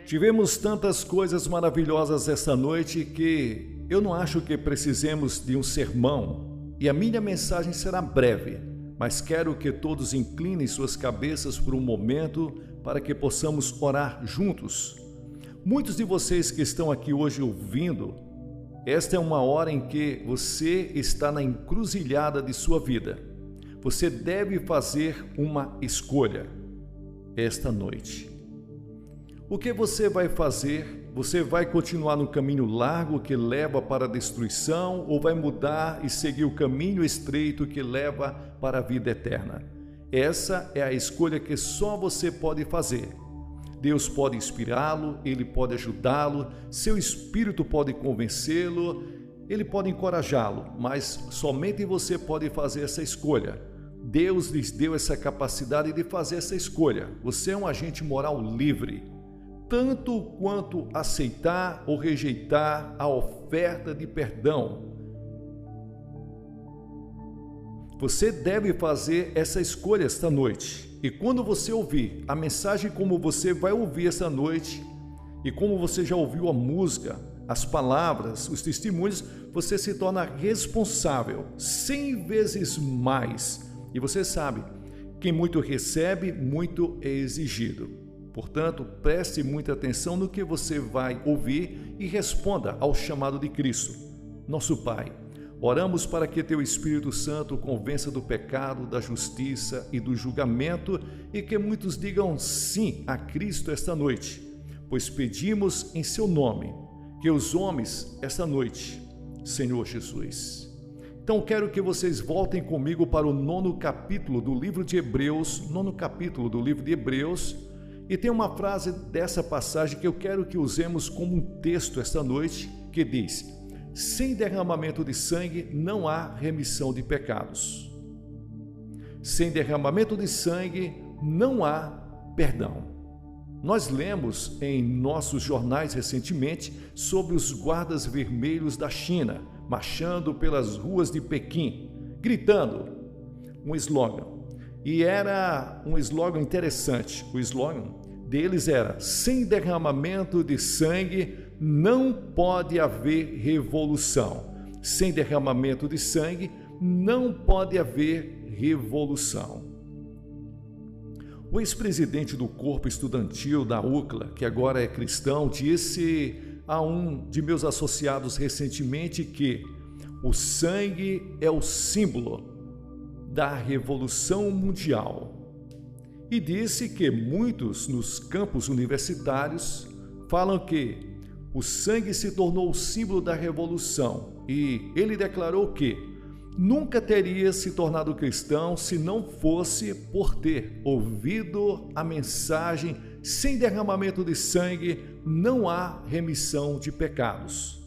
Tivemos tantas coisas maravilhosas esta noite que eu não acho que precisemos de um sermão, e a minha mensagem será breve, mas quero que todos inclinem suas cabeças por um momento para que possamos orar juntos. Muitos de vocês que estão aqui hoje ouvindo, esta é uma hora em que você está na encruzilhada de sua vida. Você deve fazer uma escolha esta noite. O que você vai fazer? Você vai continuar no caminho largo que leva para a destruição ou vai mudar e seguir o caminho estreito que leva para a vida eterna? Essa é a escolha que só você pode fazer. Deus pode inspirá-lo, Ele pode ajudá-lo, seu Espírito pode convencê-lo, Ele pode encorajá-lo, mas somente você pode fazer essa escolha. Deus lhes deu essa capacidade de fazer essa escolha. Você é um agente moral livre, tanto quanto aceitar ou rejeitar a oferta de perdão. Você deve fazer essa escolha esta noite. E quando você ouvir a mensagem como você vai ouvir esta noite, e como você já ouviu a música, as palavras, os testemunhos, você se torna responsável 100 vezes mais. E você sabe, quem muito recebe, muito é exigido. Portanto, preste muita atenção no que você vai ouvir e responda ao chamado de Cristo. Nosso Pai, oramos para que Teu Espírito Santo convença do pecado, da justiça e do julgamento e que muitos digam sim a Cristo esta noite, pois pedimos em Seu nome que os homens esta noite, Senhor Jesus. Então quero que vocês voltem comigo para o 9º capítulo do livro de Hebreus, e tem uma frase dessa passagem que eu quero que usemos como um texto esta noite, que diz: sem derramamento de sangue não há remissão de pecados. Sem derramamento de sangue não há perdão. Nós lemos em nossos jornais recentemente sobre os guardas vermelhos da China, marchando pelas ruas de Pequim, gritando um slogan. E era um slogan interessante. O slogan deles era: sem derramamento de sangue não pode haver revolução. Sem derramamento de sangue não pode haver revolução. O ex-presidente do corpo estudantil da UCLA, que agora é cristão, disse a um de meus associados recentemente que o sangue é o símbolo da revolução mundial. E disse que muitos nos campos universitários falam que o sangue se tornou o símbolo da revolução. E ele declarou que nunca teria se tornado cristão se não fosse por ter ouvido a mensagem: sem derramamento de sangue não há remissão de pecados.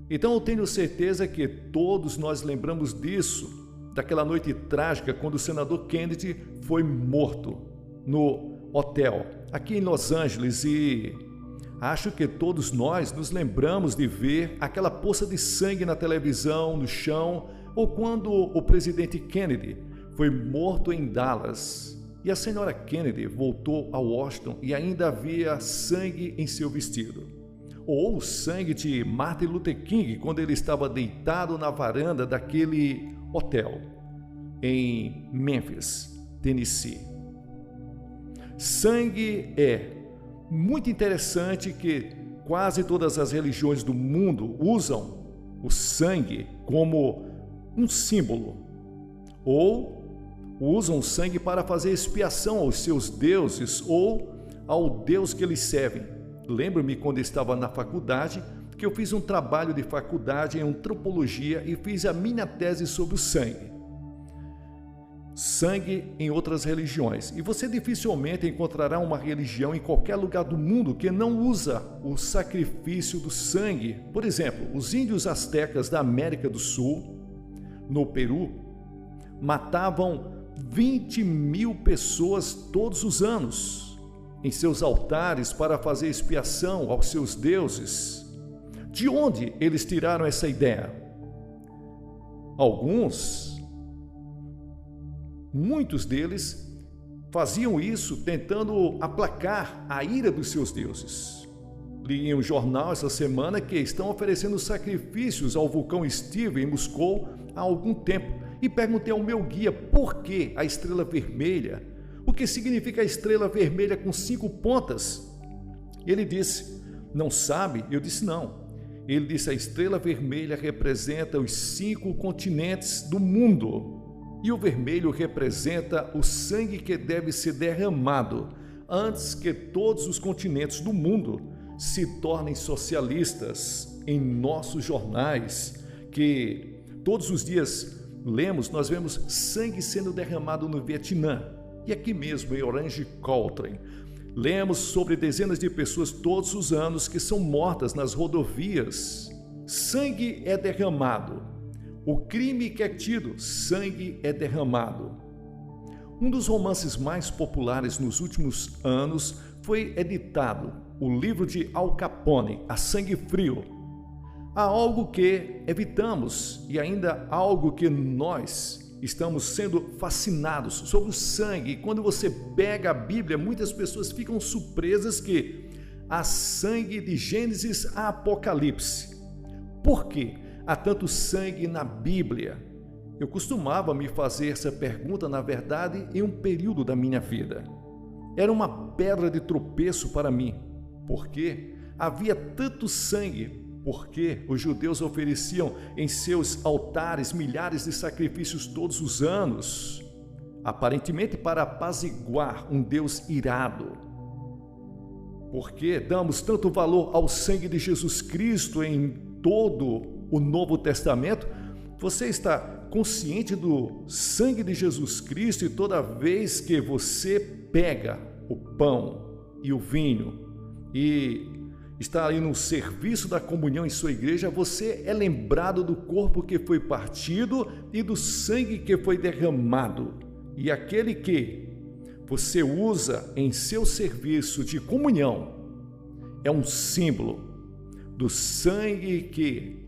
Então eu tenho certeza que todos nós lembramos disso, daquela noite trágica quando o senador Kennedy foi morto no hotel aqui em Los Angeles, e acho que todos nós nos lembramos de ver aquela poça de sangue na televisão, no chão, ou quando o presidente Kennedy foi morto em Dallas e a senhora Kennedy voltou a Washington e ainda havia sangue em seu vestido. Ou o sangue de Martin Luther King quando ele estava deitado na varanda daquele hotel em Memphis, Tennessee. Sangue é muito interessante que quase todas as religiões do mundo usam o sangue como um símbolo, ou usam o sangue para fazer expiação aos seus deuses ou ao Deus que eles servem. Lembro-me quando estava na faculdade que eu fiz um trabalho de faculdade em antropologia e fiz a minha tese sobre o sangue. Sangue em outras religiões. E você dificilmente encontrará uma religião em qualquer lugar do mundo que não usa o sacrifício do sangue. Por exemplo, os índios astecas da América do Sul, no Peru, matavam 20.000 pessoas todos os anos em seus altares para fazer expiação aos seus deuses. De onde eles tiraram essa ideia? Muitos deles faziam isso tentando aplacar a ira dos seus deuses. Li em um jornal essa semana que estão oferecendo sacrifícios ao vulcão Steve em Moscou há algum tempo e perguntei ao meu guia por que a estrela vermelha, o que significa a estrela vermelha com 5 pontas. Ele disse, não sabe? Eu disse não. Ele disse, a estrela vermelha representa os 5 continentes do mundo e o vermelho representa o sangue que deve ser derramado antes que todos os continentes do mundo se tornem socialistas. Em nossos jornais, que todos os dias lemos, nós vemos sangue sendo derramado no Vietnã e aqui mesmo em Orange County. Lemos sobre dezenas de pessoas todos os anos que são mortas nas rodovias. Sangue é derramado. O crime que é tido, sangue é derramado. Um dos romances mais populares nos últimos anos foi editado, o livro de Al Capone, A Sangue Frio. Há algo que evitamos e ainda algo que nós estamos sendo fascinados sobre o sangue. Quando você pega a Bíblia, muitas pessoas ficam surpresas que há sangue de Gênesis a Apocalipse. Por quê há tanto sangue na Bíblia? Eu costumava me fazer essa pergunta, na verdade, em um período da minha vida. Era uma pedra de tropeço para mim, porque havia tanto sangue. Porque os judeus ofereciam em seus altares milhares de sacrifícios todos os anos, aparentemente para apaziguar um Deus irado. Por que damos tanto valor ao sangue de Jesus Cristo em todo o Novo Testamento? Você está consciente do sangue de Jesus Cristo e toda vez que você pega o pão e o vinho e está aí no serviço da comunhão em sua igreja, você é lembrado do corpo que foi partido e do sangue que foi derramado. E aquele que você usa em seu serviço de comunhão é um símbolo do sangue que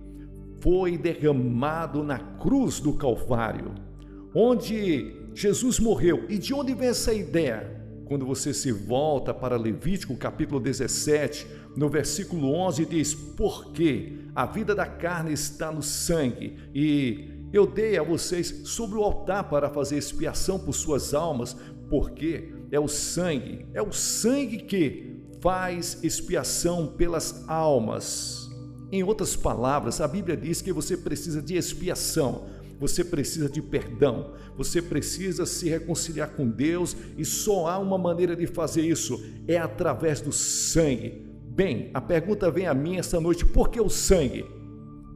foi derramado na cruz do Calvário, onde Jesus morreu. E de onde vem essa ideia? Quando você se volta para Levítico capítulo 17, no versículo 11 diz, porque a vida da carne está no sangue, e eu dei a vocês sobre o altar para fazer expiação por suas almas, porque é o sangue que faz expiação pelas almas. Em outras palavras, a Bíblia diz que você precisa de expiação, você precisa de perdão, você precisa se reconciliar com Deus e só há uma maneira de fazer isso, é através do sangue. Bem, a pergunta vem a mim esta noite, por que o sangue?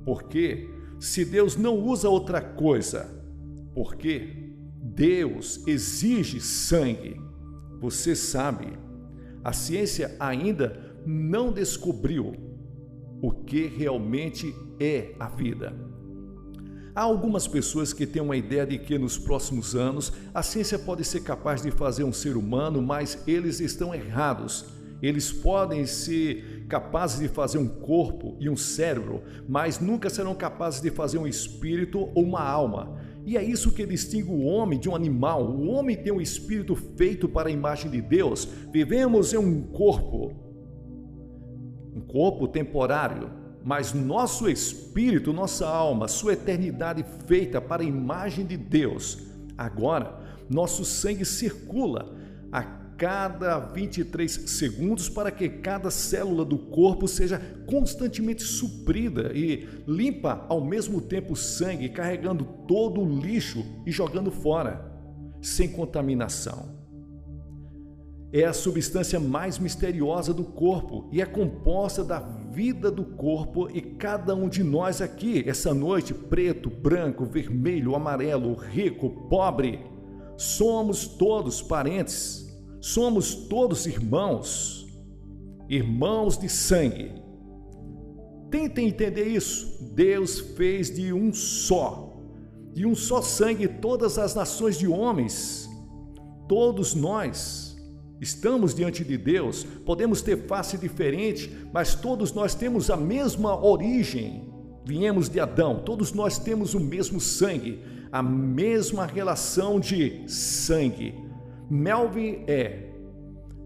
Porque se Deus não usa outra coisa, porque Deus exige sangue. Você sabe, a ciência ainda não descobriu o que realmente é a vida. Há algumas pessoas que têm uma ideia de que nos próximos anos a ciência pode ser capaz de fazer um ser humano, mas eles estão errados. Eles podem ser capazes de fazer um corpo e um cérebro, mas nunca serão capazes de fazer um espírito ou uma alma. E é isso que distingue o homem de um animal. O homem tem um espírito feito para a imagem de Deus. Vivemos em um corpo temporário, mas nosso espírito, nossa alma, sua eternidade feita para a imagem de Deus. Agora, nosso sangue circula a cada 23 segundos para que cada célula do corpo seja constantemente suprida e limpa ao mesmo tempo o sangue, carregando todo o lixo e jogando fora, sem contaminação. É a substância mais misteriosa do corpo e é composta da vida do corpo, e cada um de nós aqui, essa noite, preto, branco, vermelho, amarelo, rico, pobre, somos todos parentes, somos todos irmãos de sangue. Tentem entender isso. Deus fez de um só sangue todas as nações de homens. Todos nós estamos diante de Deus, podemos ter face diferente, mas todos nós temos a mesma origem. Viemos de Adão, todos nós temos o mesmo sangue, a mesma relação de sangue. Melvin é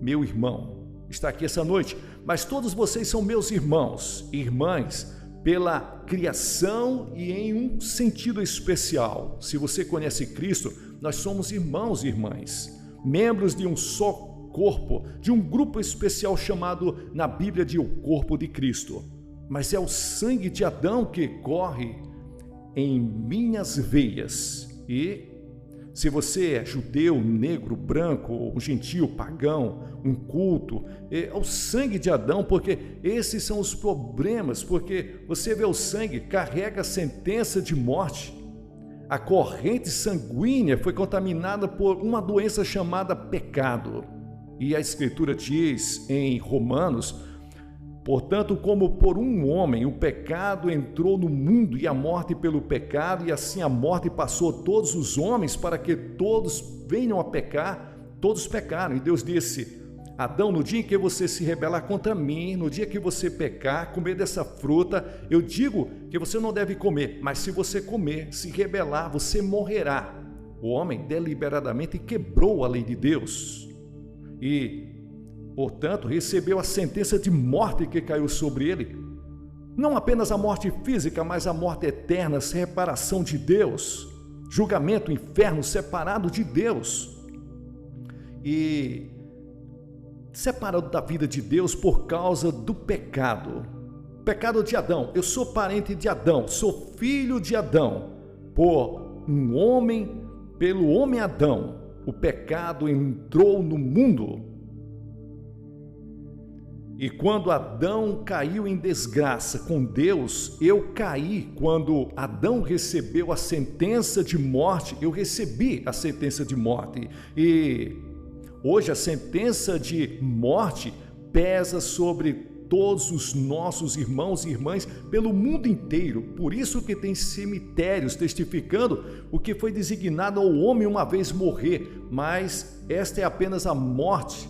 meu irmão, está aqui essa noite, mas todos vocês são meus irmãos e irmãs pela criação e em um sentido especial. Se você conhece Cristo, nós somos irmãos e irmãs, membros de um só corpo, de um grupo especial chamado na Bíblia de o corpo de Cristo. Mas é o sangue de Adão que corre em minhas veias. E se você é judeu, negro, branco, ou gentil, pagão, um culto, é o sangue de Adão, porque esses são os problemas, porque você vê o sangue, carrega a sentença de morte. A corrente sanguínea foi contaminada por uma doença chamada pecado. E a Escritura diz em Romanos: portanto, como por um homem o pecado entrou no mundo e a morte pelo pecado, e assim a morte passou a todos os homens, para que todos venham a pecar, todos pecaram. E Deus disse: Adão, no dia em que você se rebelar contra mim, no dia que você pecar, comer dessa fruta, eu digo que você não deve comer, mas se você comer, se rebelar, você morrerá. O homem deliberadamente quebrou a lei de Deus e, portanto, recebeu a sentença de morte que caiu sobre ele. Não apenas a morte física, mas a morte eterna, separação de Deus, julgamento, inferno, separado de Deus. E separado da vida de Deus por causa do pecado. Pecado de Adão. Eu sou parente de Adão, sou filho de Adão. Por um homem, pelo homem Adão, o pecado entrou no mundo. E quando Adão caiu em desgraça com Deus, eu caí. Quando Adão recebeu a sentença de morte, eu recebi a sentença de morte. E hoje a sentença de morte pesa sobre todos os nossos irmãos e irmãs pelo mundo inteiro. Por isso que tem cemitérios testificando o que foi designado ao homem uma vez morrer. Mas esta é apenas a morte.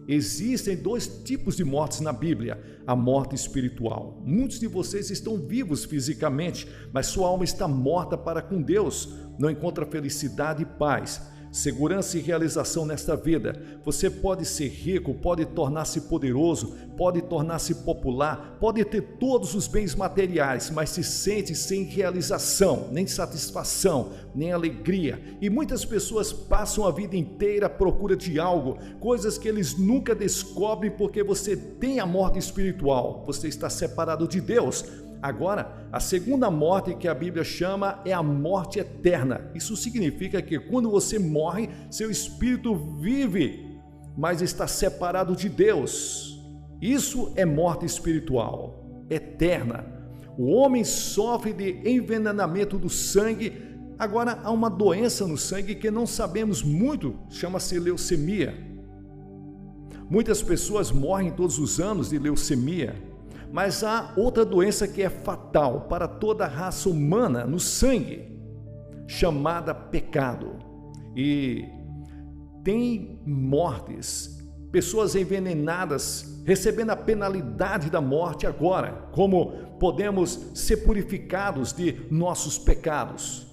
Existem dois tipos de mortes na Bíblia: a morte espiritual. Muitos de vocês estão vivos fisicamente, mas sua alma está morta para com Deus. Não encontra felicidade e paz, segurança e realização nesta vida. Você pode ser rico, pode tornar-se poderoso, pode tornar-se popular, pode ter todos os bens materiais, mas se sente sem realização, nem satisfação, nem alegria. E muitas pessoas passam a vida inteira à procura de algo, coisas que eles nunca descobrem, porque você tem a morte espiritual, você está separado de Deus. Agora, a segunda morte que a Bíblia chama é a morte eterna. Isso significa que quando você morre, seu espírito vive, mas está separado de Deus. Isso é morte espiritual, eterna. O homem sofre de envenenamento do sangue. Agora, há uma doença no sangue que não sabemos muito, chama-se leucemia. Muitas pessoas morrem todos os anos de leucemia. Mas há outra doença que é fatal para toda a raça humana no sangue, chamada pecado. E tem mortes, pessoas envenenadas, recebendo a penalidade da morte agora. Como podemos ser purificados de nossos pecados?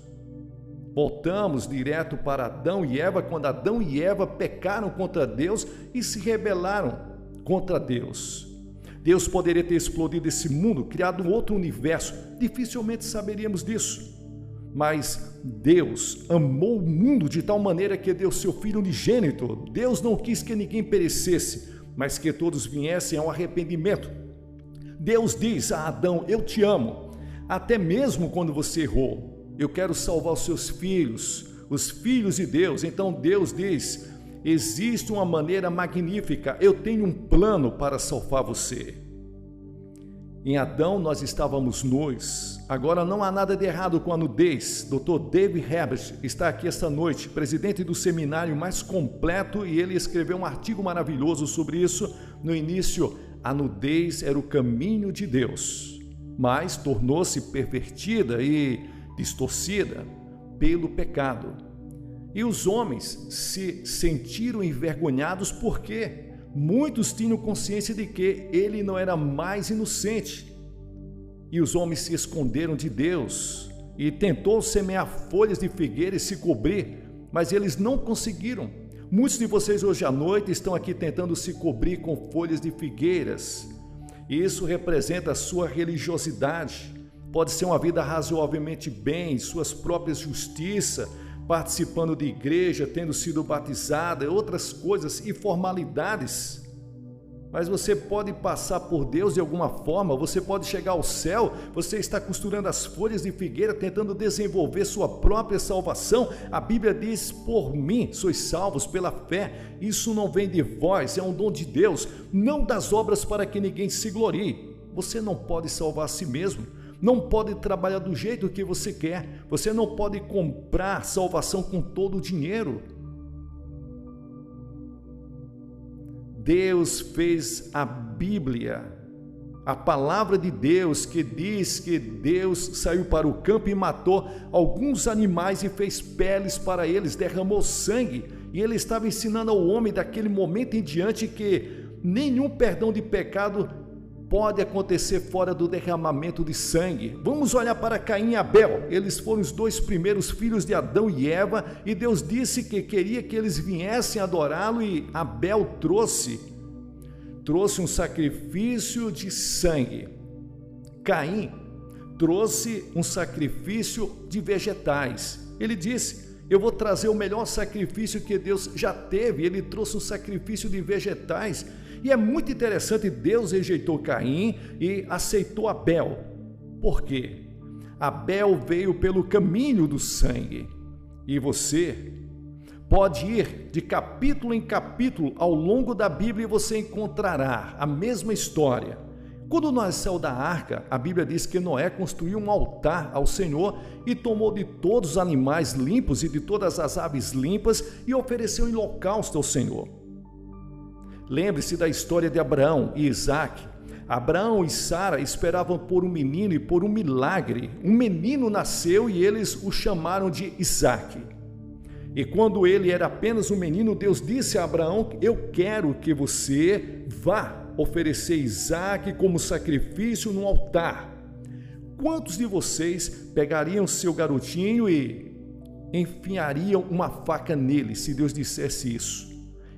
Voltamos direto para Adão e Eva, quando Adão e Eva pecaram contra Deus e se rebelaram contra Deus. Deus poderia ter explodido esse mundo, criado um outro universo, dificilmente saberíamos disso. Mas Deus amou o mundo de tal maneira que deu seu Filho unigênito. Deus não quis que ninguém perecesse, mas que todos viessem ao arrependimento. Deus diz a Adão: eu te amo, até mesmo quando você errou. Eu quero salvar os seus filhos, os filhos de Deus. Então Deus diz: existe uma maneira magnífica, eu tenho um plano para salvar você. Em Adão nós estávamos nus, agora não há nada de errado com a nudez. Dr. David Herbert está aqui esta noite, presidente do seminário mais completo, e ele escreveu um artigo maravilhoso sobre isso. No início, a nudez era o caminho de Deus, mas tornou-se pervertida e distorcida pelo pecado. E os homens se sentiram envergonhados porque muitos tinham consciência de que ele não era mais inocente. E os homens se esconderam de Deus e tentou semear folhas de figueira e se cobrir, mas eles não conseguiram. Muitos de vocês hoje à noite estão aqui tentando se cobrir com folhas de figueiras. E isso representa a sua religiosidade. Pode ser uma vida razoavelmente bem, suas próprias justiças, participando de igreja, tendo sido batizada, outras coisas e formalidades. Mas você pode passar por Deus de alguma forma, você pode chegar ao céu, você está costurando as folhas de figueira, tentando desenvolver sua própria salvação. A Bíblia diz, por mim sois salvos pela fé. Isso não vem de vós, é um dom de Deus, não das obras para que ninguém se glorie. Você não pode salvar a si mesmo, não pode trabalhar do jeito que você quer, você não pode comprar salvação com todo o dinheiro. Deus fez a Bíblia, a palavra de Deus, que diz que Deus saiu para o campo e matou alguns animais e fez peles para eles, derramou sangue, e ele estava ensinando ao homem daquele momento em diante que nenhum perdão de pecado pode acontecer fora do derramamento de sangue. Vamos olhar para Caim e Abel. Eles foram os dois primeiros filhos de Adão e Eva, e Deus disse que queria que eles viessem adorá-lo, e Abel trouxe um sacrifício de sangue. Caim trouxe um sacrifício de vegetais. Ele disse, eu vou trazer o melhor sacrifício que Deus já teve. Ele trouxe um sacrifício de vegetais. E é muito interessante, Deus rejeitou Caim e aceitou Abel. Por quê? Abel veio pelo caminho do sangue. E você pode ir de capítulo em capítulo ao longo da Bíblia e você encontrará a mesma história. Quando nós saímos da arca, a Bíblia diz que Noé construiu um altar ao Senhor e tomou de todos os animais limpos e de todas as aves limpas e ofereceu em holocausto ao Senhor. Lembre-se da história de Abraão e Isaque. Abraão e Sara esperavam por um menino e por um milagre. Um menino nasceu e eles o chamaram de Isaque. E quando ele era apenas um menino, Deus disse a Abraão, eu quero que você vá oferecer Isaque como sacrifício no altar. Quantos de vocês pegariam seu garotinho e enfiariam uma faca nele, se Deus dissesse isso?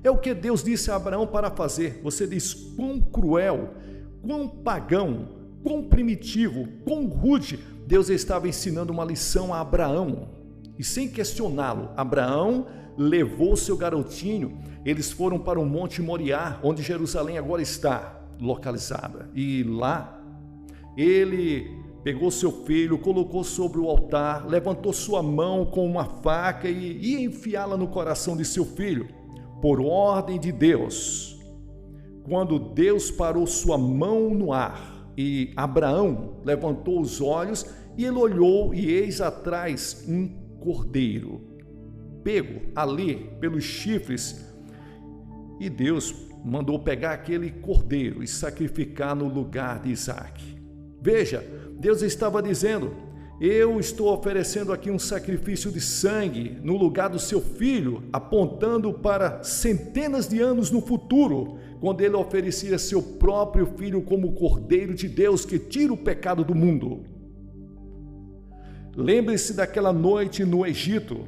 É o que Deus disse a Abraão para fazer. Você diz, quão cruel, quão pagão, quão primitivo, quão rude. Deus estava ensinando uma lição a Abraão. E sem questioná-lo, Abraão levou seu garotinho. Eles foram para o Monte Moriá, onde Jerusalém agora está localizada. E lá, ele pegou seu filho, colocou sobre o altar, levantou sua mão com uma faca e ia enfiá-la no coração de seu filho. Por ordem de Deus, quando Deus parou sua mão no ar e Abraão levantou os olhos e ele olhou e eis atrás um cordeiro, pego ali pelos chifres, e Deus mandou pegar aquele cordeiro e sacrificar no lugar de Isaque. Veja, Deus estava dizendo, eu estou oferecendo aqui um sacrifício de sangue no lugar do seu filho, apontando para centenas de anos no futuro, quando ele oferecia seu próprio filho como cordeiro de Deus que tira o pecado do mundo. Lembre-se daquela noite no Egito.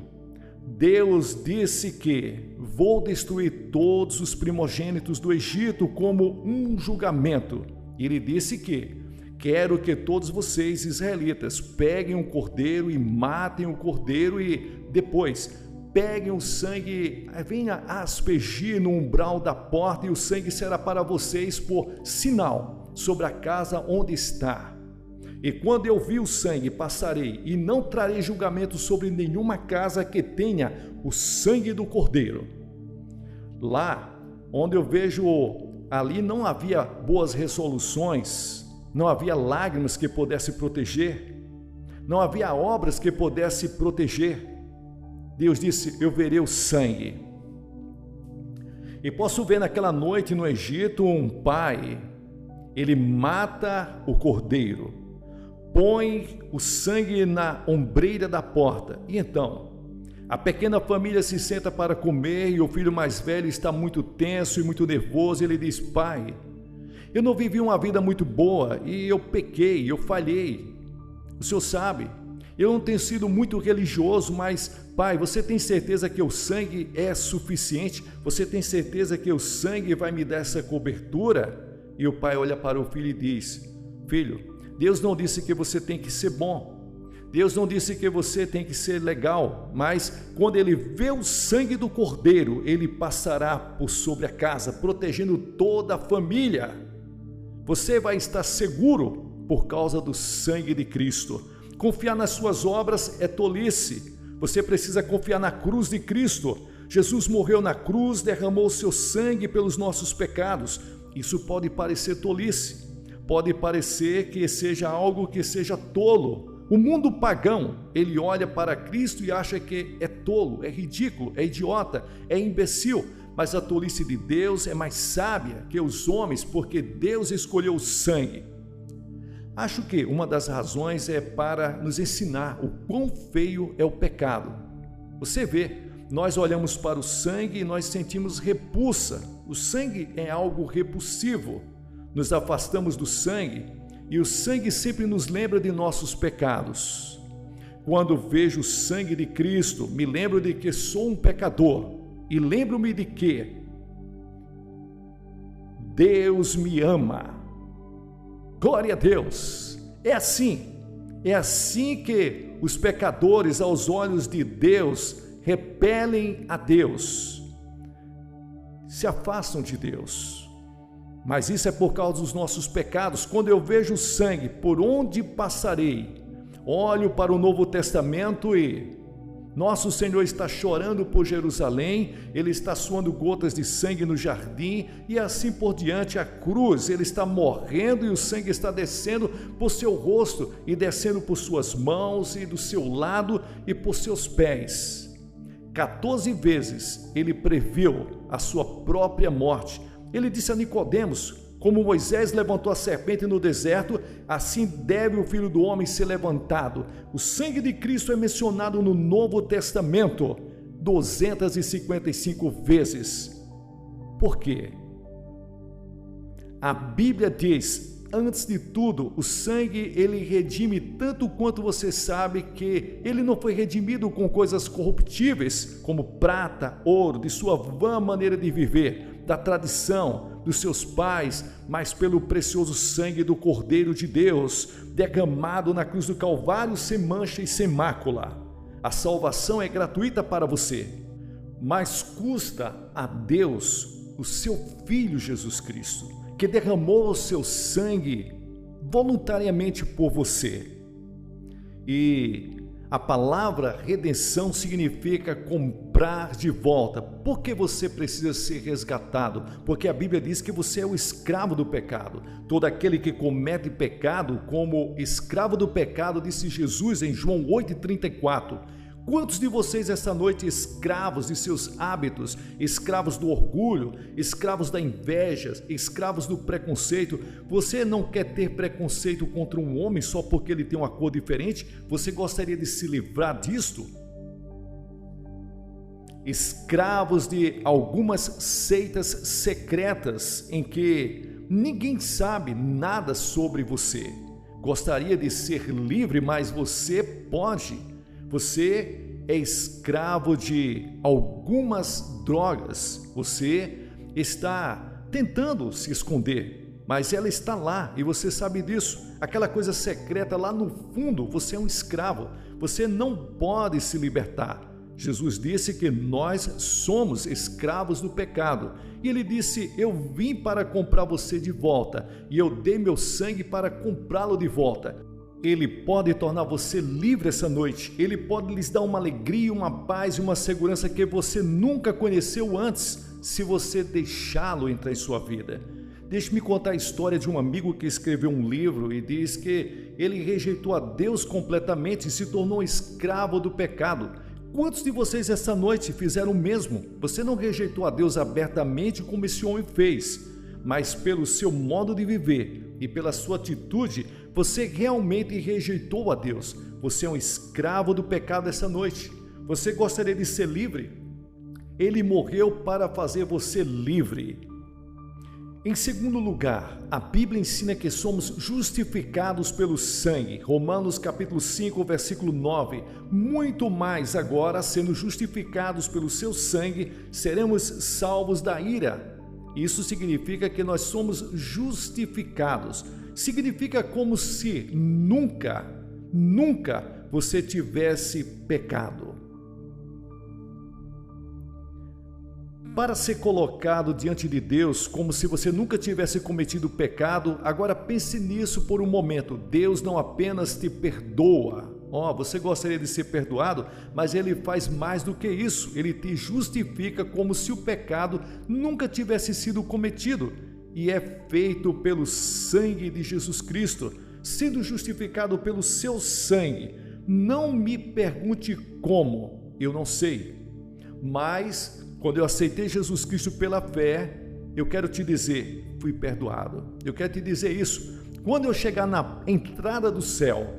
Deus disse que vou destruir todos os primogênitos do Egito como um julgamento. Ele disse que quero que todos vocês, israelitas, peguem um cordeiro e matem o cordeiro e depois peguem o sangue, venha aspergir no umbral da porta e o sangue será para vocês por sinal sobre a casa onde está. E quando eu vi o sangue, passarei e não trarei julgamento sobre nenhuma casa que tenha o sangue do cordeiro. Lá onde eu vejo, ali não havia boas resoluções, não havia lágrimas que pudesse proteger, não havia obras que pudesse proteger. Deus disse, eu verei o sangue. E posso ver naquela noite no Egito um pai, ele mata o cordeiro, põe o sangue na ombreira da porta. E então, a pequena família se senta para comer e o filho mais velho está muito tenso e muito nervoso. Ele diz, pai, eu não vivi uma vida muito boa e eu pequei, eu falhei. O senhor sabe, Eu não tenho sido muito religioso, mas, Pai, você tem certeza que o sangue é suficiente? Você tem certeza que o sangue vai me dar essa cobertura? E o pai olha para o filho e diz: filho, Deus não disse que você tem que ser bom. Deus não disse que você tem que ser legal, mas quando ele vê o sangue do cordeiro, ele passará por sobre a casa, protegendo toda a família. Você vai estar seguro por causa do sangue de Cristo. Confiar nas suas obras é tolice. Você precisa confiar na cruz de Cristo. Jesus morreu na cruz, derramou o seu sangue pelos nossos pecados. Isso pode parecer tolice, pode parecer que seja algo que seja tolo. O mundo pagão, ele olha para Cristo e acha que é tolo, é ridículo, é idiota, é imbecil. Mas a tolice de Deus é mais sábia que os homens, porque Deus escolheu o sangue. Acho que uma das razões é para nos ensinar o quão feio é o pecado. Você vê, nós olhamos para o sangue e nós sentimos repulsa. O sangue é algo repulsivo. Nos afastamos do sangue e o sangue sempre nos lembra de nossos pecados. Quando vejo o sangue de Cristo, me lembro de que sou um pecador e lembro-me de que Deus me ama. Glória a Deus! É assim que os pecadores, aos olhos de Deus, repelem a Deus, se afastam de Deus. Mas isso é por causa dos nossos pecados. Quando eu vejo o sangue, por onde passarei? Olho para o Novo Testamento e nosso Senhor está chorando por Jerusalém, Ele está suando gotas de sangue no jardim e assim por diante. A cruz, Ele está morrendo e o sangue está descendo por seu rosto e descendo por suas mãos e do seu lado e por seus pés. 14 vezes Ele previu a sua própria morte. Ele disse a Nicodemos: como Moisés levantou a serpente no deserto, assim deve o Filho do Homem ser levantado. O sangue de Cristo é mencionado no Novo Testamento 255 vezes. Por quê? A Bíblia diz, antes de tudo, o sangue ele redime tanto quanto você sabe que ele não foi redimido com coisas corruptíveis, como prata, ouro, de sua vã maneira de viver, da tradição, dos seus pais, mas pelo precioso sangue do Cordeiro de Deus, derramado na cruz do Calvário sem mancha e sem mácula. A salvação é gratuita para você, mas custa a Deus o seu Filho Jesus Cristo, que derramou o seu sangue voluntariamente por você. E a palavra redenção significa comprar de volta. Por que você precisa ser resgatado? Porque a Bíblia diz que você é o escravo do pecado. Todo aquele que comete pecado, como escravo do pecado, disse Jesus em João 8,34. Quantos de vocês esta noite escravos de seus hábitos, escravos do orgulho, escravos da inveja, escravos do preconceito? Você não quer ter preconceito contra um homem só porque ele tem uma cor diferente? Você gostaria de se livrar disto? Escravos de algumas seitas secretas em que ninguém sabe nada sobre você. Gostaria de ser livre, mas você pode. Você é escravo de algumas drogas. Você está tentando se esconder, mas ela está lá e você sabe disso. Aquela coisa secreta lá no fundo, você é um escravo. Você não pode se libertar. Jesus disse que nós somos escravos do pecado. E ele disse: eu vim para comprar você de volta e eu dei meu sangue para comprá-lo de volta. Ele pode tornar você livre essa noite. Ele pode lhes dar uma alegria, uma paz e uma segurança que você nunca conheceu antes, se você deixá-lo entrar em sua vida. Deixe-me contar a história de um amigo que escreveu um livro e diz que ele rejeitou a Deus completamente e se tornou escravo do pecado. Quantos de vocês essa noite fizeram o mesmo? Você não rejeitou a Deus abertamente como esse homem fez, mas pelo seu modo de viver e pela sua atitude, você realmente rejeitou a Deus. Você é um escravo do pecado essa noite. Você gostaria de ser livre? Ele morreu para fazer você livre. Em segundo lugar, a Bíblia ensina que somos justificados pelo sangue. Romanos capítulo 5, versículo 9. Muito mais agora, sendo justificados pelo seu sangue, seremos salvos da ira. Isso significa que nós somos justificados. Significa como se nunca você tivesse pecado. Para ser colocado diante de Deus como se você nunca tivesse cometido pecado, agora pense nisso por um momento. Deus não apenas te perdoa. Você gostaria de ser perdoado, mas Ele faz mais do que isso. Ele te justifica como se o pecado nunca tivesse sido cometido. E é feito pelo sangue de Jesus Cristo, sendo justificado pelo seu sangue. Não me pergunte como, eu não sei. Mas quando eu aceitei Jesus Cristo pela fé, eu quero te dizer, fui perdoado. Eu quero te dizer isso. Quando eu chegar na entrada do céu,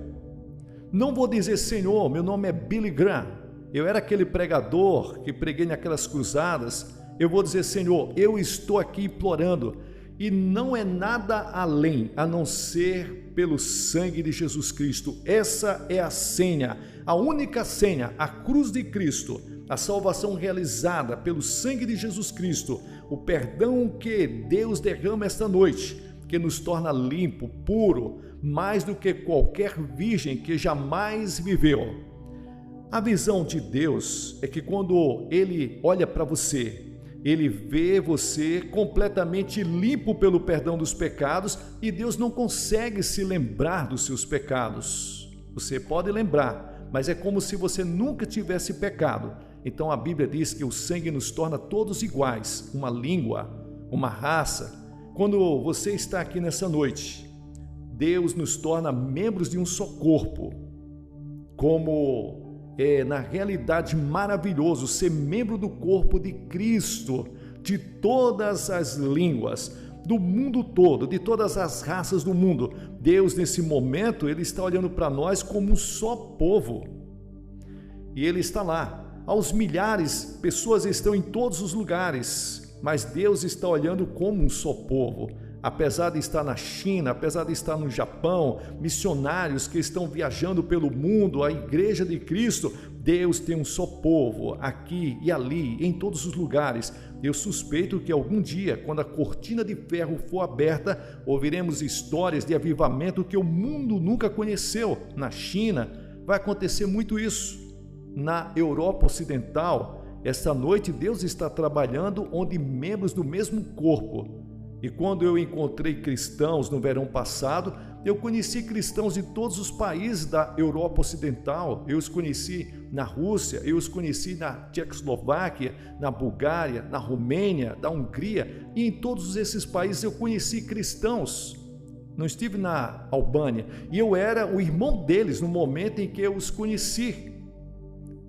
não vou dizer, Senhor, meu nome é Billy Graham. Eu era aquele pregador que preguei naquelas cruzadas. Eu vou dizer, Senhor, eu estou aqui implorando. E não é nada além a não ser pelo sangue de Jesus Cristo. Essa é a senha, a única senha, a cruz de Cristo. A salvação realizada pelo sangue de Jesus Cristo, o perdão que Deus derrama esta noite, que nos torna limpo, puro, mais do que qualquer virgem que jamais viveu. A visão de Deus é que quando Ele olha para você, Ele vê você completamente limpo pelo perdão dos pecados e Deus não consegue se lembrar dos seus pecados. Você pode lembrar, mas é como se você nunca tivesse pecado. Então a Bíblia diz que o sangue nos torna todos iguais, uma língua, uma raça. Quando você está aqui nessa noite, Deus nos torna membros de um só corpo. Como é na realidade maravilhoso ser membro do corpo de Cristo, de todas as línguas, do mundo todo, de todas as raças do mundo. Deus nesse momento, Ele está olhando para nós como um só povo. E Ele está lá. Aos milhares, pessoas estão em todos os lugares, mas Deus está olhando como um só povo. Apesar de estar na China, apesar de estar no Japão, missionários que estão viajando pelo mundo, a Igreja de Cristo, Deus tem um só povo, aqui e ali, em todos os lugares. Eu suspeito que algum dia, quando a cortina de ferro for aberta, ouviremos histórias de avivamento que o mundo nunca conheceu. Na China, vai acontecer muito isso. Na Europa Ocidental, esta noite Deus está trabalhando onde membros do mesmo corpo. E quando eu encontrei cristãos no verão passado, eu conheci cristãos de todos os países da Europa Ocidental. Eu os conheci na Rússia, eu os conheci na Tchecoslováquia, na Bulgária, na Romênia, na Hungria. E em todos esses países eu conheci cristãos. Não estive na Albânia. E eu era o irmão deles no momento em que eu os conheci.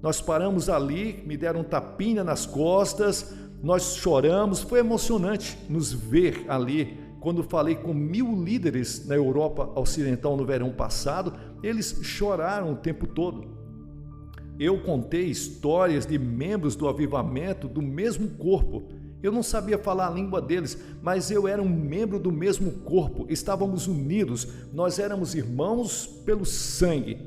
Nós paramos ali, me deram um tapinha nas costas, nós choramos, foi emocionante nos ver ali. Quando falei com 1000 líderes na Europa Ocidental no verão passado, eles choraram o tempo todo. Eu contei histórias de membros do avivamento do mesmo corpo. Eu não sabia falar a língua deles, mas eu era um membro do mesmo corpo, estávamos unidos, nós éramos irmãos pelo sangue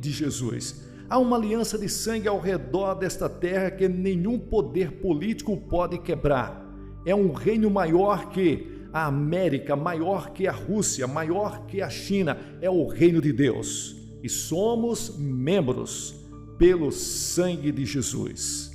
de Jesus. Há uma aliança de sangue ao redor desta terra que nenhum poder político pode quebrar. É um reino maior que a América, maior que a Rússia, maior que a China. É o reino de Deus. E somos membros pelo sangue de Jesus.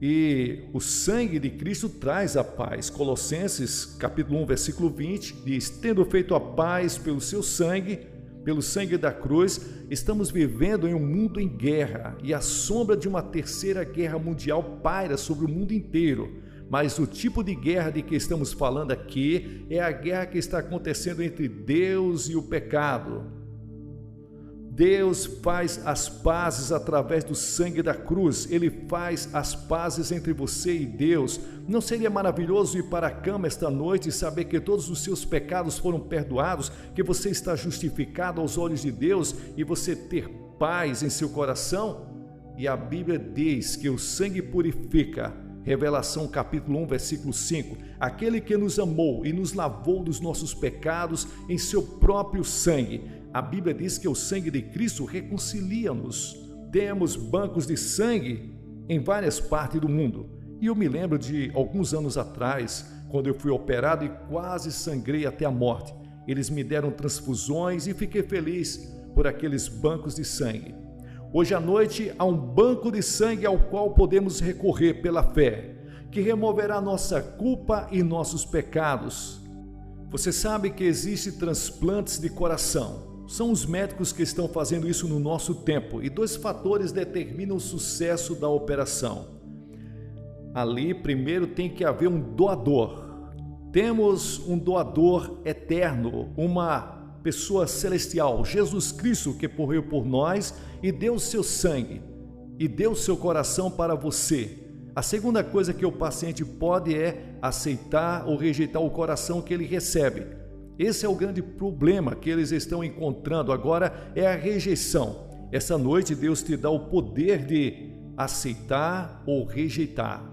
E o sangue de Cristo traz a paz. Colossenses capítulo 1, versículo 20, diz: tendo feito a paz pelo seu sangue, pelo sangue da cruz, estamos vivendo em um mundo em guerra e a sombra de uma terceira guerra mundial paira sobre o mundo inteiro. Mas o tipo de guerra de que estamos falando aqui é a guerra que está acontecendo entre Deus e o pecado. Deus faz as pazes através do sangue da cruz. Ele faz as pazes entre você e Deus. Não seria maravilhoso ir para a cama esta noite e saber que todos os seus pecados foram perdoados, que você está justificado aos olhos de Deus e você ter paz em seu coração? E a Bíblia diz que o sangue purifica, Revelação capítulo 1, versículo 5. Aquele que nos amou e nos lavou dos nossos pecados em seu próprio sangue. A Bíblia diz que o sangue de Cristo reconcilia-nos. Temos bancos de sangue em várias partes do mundo. E eu me lembro de alguns anos atrás, quando eu fui operado e quase sangrei até a morte. Eles me deram transfusões e fiquei feliz por aqueles bancos de sangue. Hoje à noite há um banco de sangue ao qual podemos recorrer pela fé, que removerá nossa culpa e nossos pecados. Você sabe que existem transplantes de coração. São os médicos que estão fazendo isso no nosso tempo e 2 fatores determinam o sucesso da operação. Ali, primeiro, tem que haver um doador. Temos um doador eterno, uma pessoa celestial, Jesus Cristo, que morreu por nós e deu seu sangue e deu seu coração para você. A segunda coisa que o paciente pode é aceitar ou rejeitar o coração que ele recebe. Esse é o grande problema que eles estão encontrando agora, é a rejeição. Essa noite Deus te dá o poder de aceitar ou rejeitar.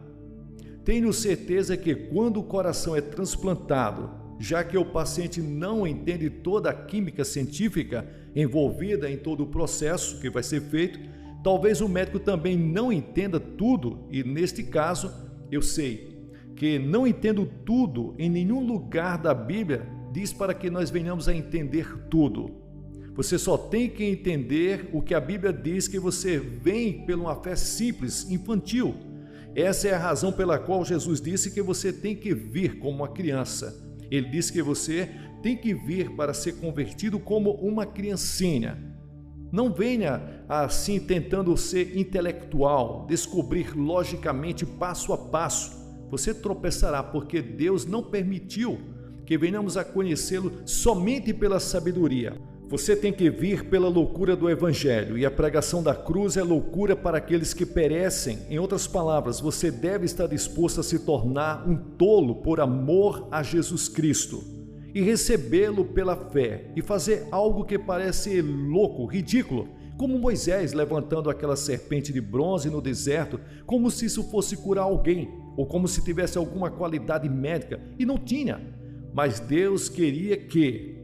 Tenho certeza que quando o coração é transplantado, já que o paciente não entende toda a química científica envolvida em todo o processo que vai ser feito, talvez o médico também não entenda tudo, e neste caso, eu sei que não entendo tudo, em nenhum lugar da Bíblia diz para que nós venhamos a entender tudo. Você só tem que entender o que a Bíblia diz, que você vem por uma fé simples, infantil. Essa é a razão pela qual Jesus disse que você tem que vir como uma criança. Ele disse que você tem que vir para ser convertido como uma criancinha. Não venha assim tentando ser intelectual, descobrir logicamente passo a passo. Você tropeçará porque Deus não permitiu que venhamos a conhecê-lo somente pela sabedoria. Você tem que vir pela loucura do Evangelho, e a pregação da cruz é loucura para aqueles que perecem. Em outras palavras, você deve estar disposto a se tornar um tolo por amor a Jesus Cristo e recebê-lo pela fé e fazer algo que parece louco, ridículo, como Moisés levantando aquela serpente de bronze no deserto, como se isso fosse curar alguém, ou como se tivesse alguma qualidade médica, e não tinha. Mas Deus queria que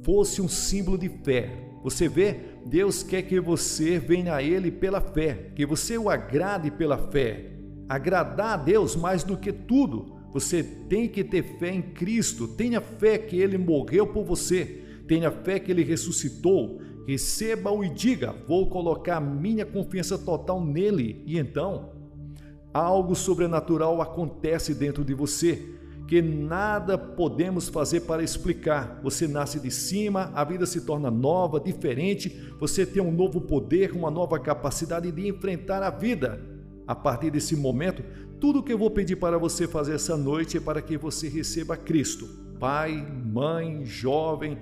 fosse um símbolo de fé. Você vê, Deus quer que você venha a Ele pela fé, que você o agrade pela fé. Agradar a Deus mais do que tudo, você tem que ter fé em Cristo. Tenha fé que Ele morreu por você, tenha fé que Ele ressuscitou. Receba-o e diga: vou colocar minha confiança total nele. E então, algo sobrenatural acontece dentro de você, que nada podemos fazer para explicar. Você nasce de cima, a vida se torna nova, diferente, você tem um novo poder, uma nova capacidade de enfrentar a vida. A partir desse momento, tudo que eu vou pedir para você fazer essa noite é para que você receba Cristo. Pai, mãe, jovem,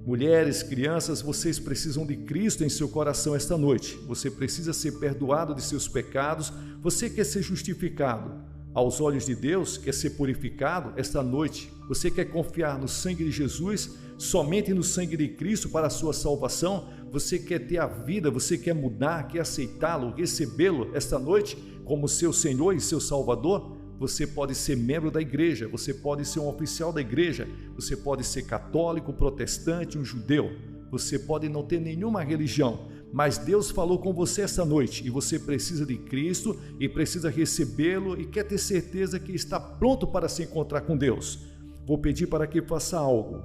mulheres, crianças, vocês precisam de Cristo em seu coração esta noite. Você precisa ser perdoado de seus pecados, você quer ser justificado aos olhos de Deus, quer ser purificado esta noite. Você quer confiar no sangue de Jesus, somente no sangue de Cristo para a sua salvação. Você quer ter a vida, você quer mudar, quer aceitá-lo, recebê-lo esta noite como seu Senhor e seu Salvador. Você pode ser membro da igreja, você pode ser um oficial da igreja, você pode ser católico, protestante, um judeu, você pode não ter nenhuma religião, mas Deus falou com você essa noite e você precisa de Cristo e precisa recebê-lo e quer ter certeza que está pronto para se encontrar com Deus. Vou pedir para que faça algo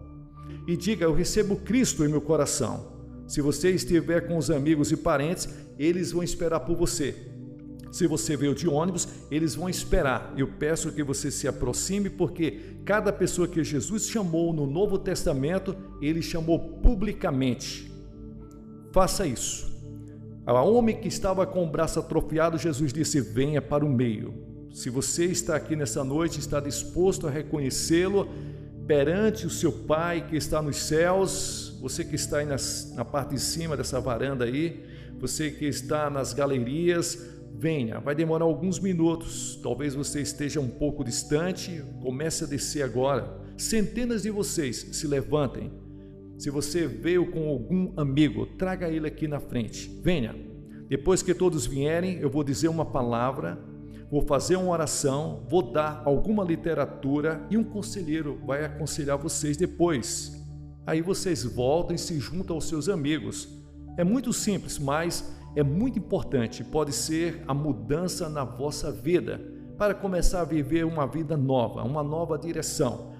e diga: eu recebo Cristo em meu coração. Se você estiver com os amigos e parentes, eles vão esperar por você. Se você veio de ônibus, eles vão esperar. Eu peço que você se aproxime, porque cada pessoa que Jesus chamou no Novo Testamento, ele chamou publicamente. Faça isso. Ao homem que estava com o braço atrofiado, Jesus disse: venha para o meio. Se você está aqui nessa noite, está disposto a reconhecê-lo perante o seu Pai que está nos céus, você que está aí na parte de cima dessa varanda aí, você que está nas galerias, venha. Vai demorar alguns minutos, talvez você esteja um pouco distante, comece a descer agora. Centenas de vocês se levantem. Se você veio com algum amigo, traga ele aqui na frente. Venha. Depois que todos vierem, eu vou dizer uma palavra Vou fazer uma oração, vou dar alguma literatura e um conselheiro vai aconselhar vocês depois. Aí vocês voltam e se juntam aos seus amigos. É muito simples, mas é muito importante. Pode ser a mudança na vossa vida, para começar a viver uma vida nova, uma nova direção.